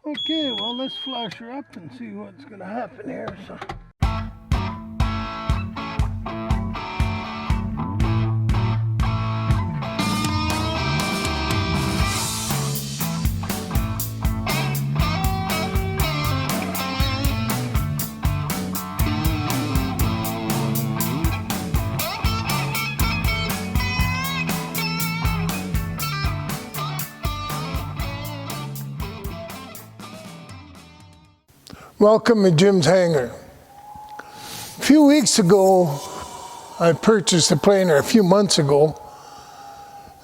Okay, well, let's flash her up and see what's going to happen here. So. Welcome to Jim's Hangar. A few weeks ago, I purchased a plane, or a few months ago,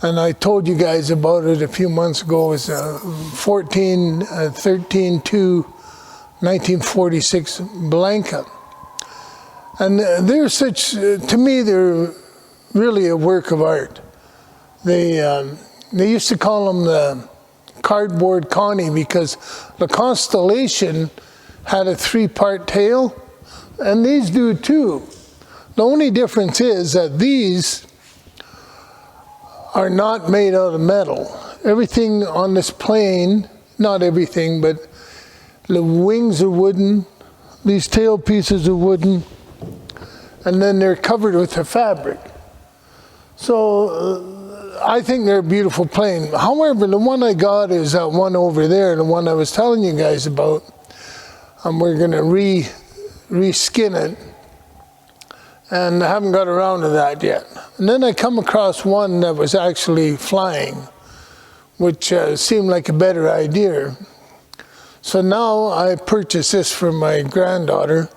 and I told you guys about it a few months ago. It was a 13-2 1946 Bellanca. And they're such, to me, they're really a work of art. They used to call them the cardboard Connie because the Constellation had a 3-part tail, and these do too. The only difference is that these are not made out of metal. Everything on this plane, not everything, but the wings are wooden, these tail pieces are wooden, and then they're covered with a fabric. So I think they're a beautiful plane. However, the one I got is that one over there, the one I was telling you guys about. We're going to re-skin it, and I haven't got around to that yet. And then I come across one that was actually flying, which seemed like a better idea. So now I purchased this for my granddaughter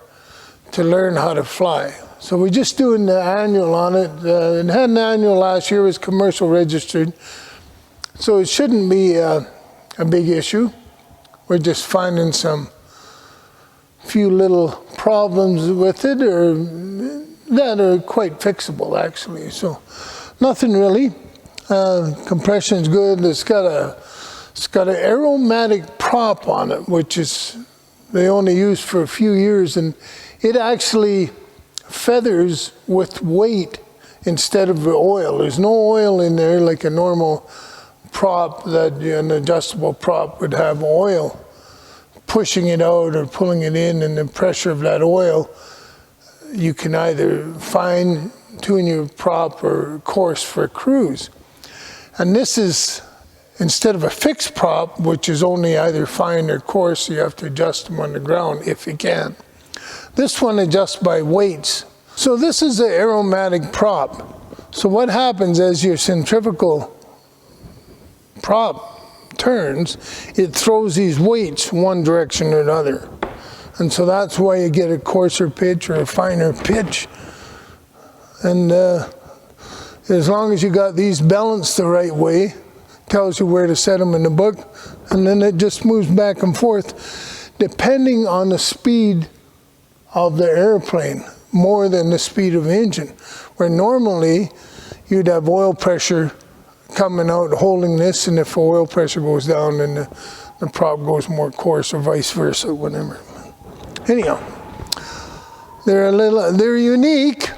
to learn how to fly. So we're just doing the annual on it. It had an annual last year, it was commercial registered, so it shouldn't be a big issue. We're just finding some few little problems with it, or that are quite fixable actually. So nothing really. Compression's good. It's got an aromatic prop on it, which is they only use for a few years, and it actually feathers with weight instead of the oil. There's no oil in there like a normal prop, that an adjustable prop would have oil pushing it out or pulling it in, and the pressure of that oil, you can either fine tune your prop or course for a cruise. And this is, instead of a fixed prop, which is only either fine or coarse, you have to adjust them on the ground if you can. This one adjusts by weights. So this is the aromatic prop. So what happens as your centrifugal prop turns, it throws these weights one direction or another. And so that's why you get a coarser pitch or a finer pitch. And as long as you got these balanced the right way, tells you where to set them in the book, and then it just moves back and forth depending on the speed of the airplane, more than the speed of the engine. Where normally you'd have oil pressure coming out holding this, and if oil pressure goes down, then the prop goes more coarse, or vice versa, whatever. Anyhow, they're unique,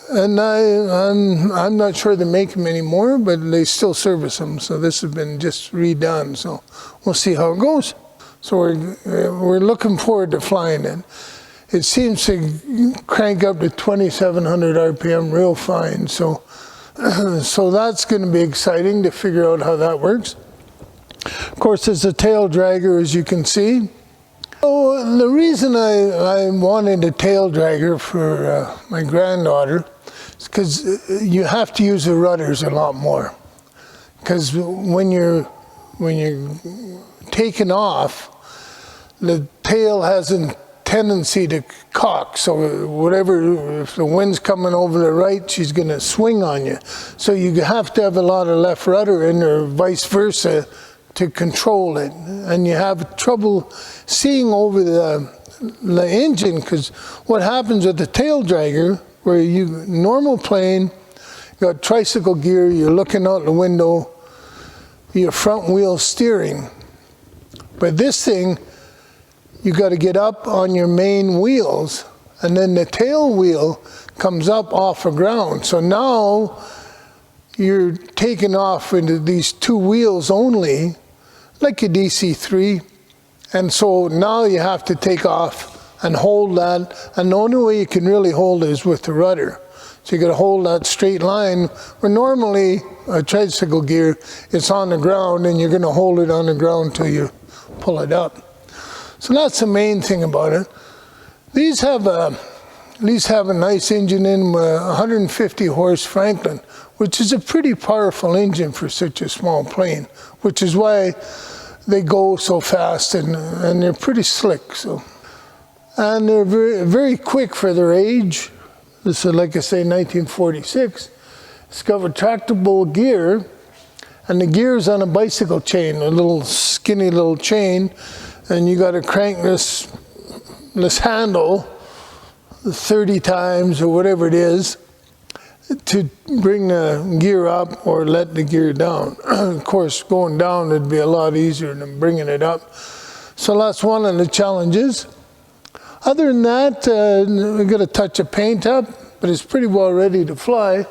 and I'm not sure they make them anymore, but they still service them. So this has been just redone. So we'll see how it goes. So we're looking forward to flying it. It seems to crank up to 2,700 RPM real fine. So that's going to be exciting to figure out how that works. Of course, there's a Taildragger, as you can see. So the reason I wanted a Taildragger for my granddaughter is because you have to use the rudders a lot more. Because when you're taking off, the tail has a tendency to cock, so whatever, if the wind's coming over the right, she's going to swing on you. So you have to have a lot of left rudder in, or vice versa, to control it. And you have trouble seeing over the engine, because what happens with the Taildragger, where normal plane, you got tricycle gear, you're looking out the window, your front wheel steering. But this thing, you got to get up on your main wheels, and then the tail wheel comes up off the ground. So now you're taking off into these two wheels only, like a DC-3, And so now you have to take off and hold that, and the only way you can really hold it is with the rudder. So you got to hold that straight line, where normally a tricycle gear, it's on the ground, and you're going to hold it on the ground till you pull it up. So that's the main thing about it. These have a nice engine in them, 150 horse Franklin, which is a pretty powerful engine for such a small plane, which is why they go so fast, and they're pretty slick. So, and they're very, very quick for their age. This is, like I say, 1946. It's got retractable gear, and the gear's on a bicycle chain, a little skinny little chain, and you got to crank this handle 30 times or whatever it is to bring the gear up or let the gear down. Of course, going down would be a lot easier than bringing it up. So that's one of the challenges. Other than that, we got a touch of paint up, but it's pretty well ready to fly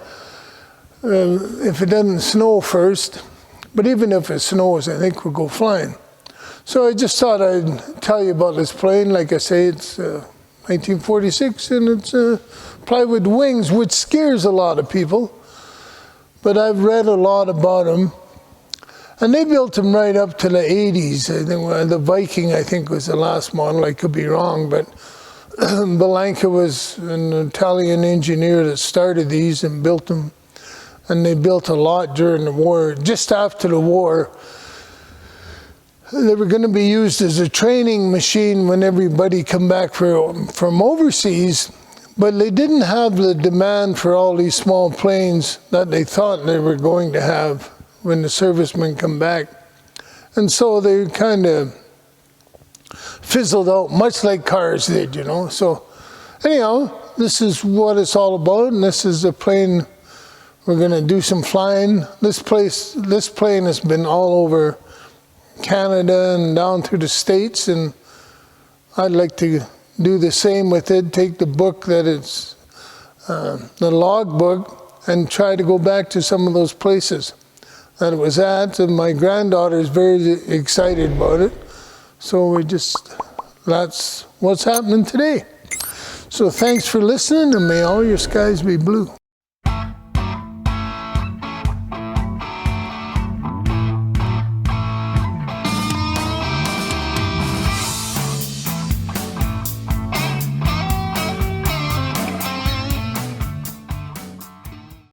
if it doesn't snow first. But even if it snows, I think we'll go flying. So I just thought I'd tell you about this plane. Like I say, it's 1946, and it's plywood wings, which scares a lot of people. But I've read a lot about them. And they built them right up to the 80s. I think the Viking, I think, was the last model. I could be wrong, but Bellanca was an Italian engineer that started these and built them. And they built a lot during the war. Just after the war, they were going to be used as a training machine when everybody come back from overseas, but they didn't have the demand for all these small planes that they thought they were going to have when the servicemen come back. And so they kind of fizzled out, much like cars did, you know. So anyhow, this is what it's all about, and this is the plane we're going to do some flying. This plane has been all over Canada and down through the States, and I'd like to do the same with it, take the book that it's, the log book, and try to go back to some of those places that it was at. And my granddaughter is very excited about it. So that's what's happening today. So thanks for listening, and may all your skies be blue.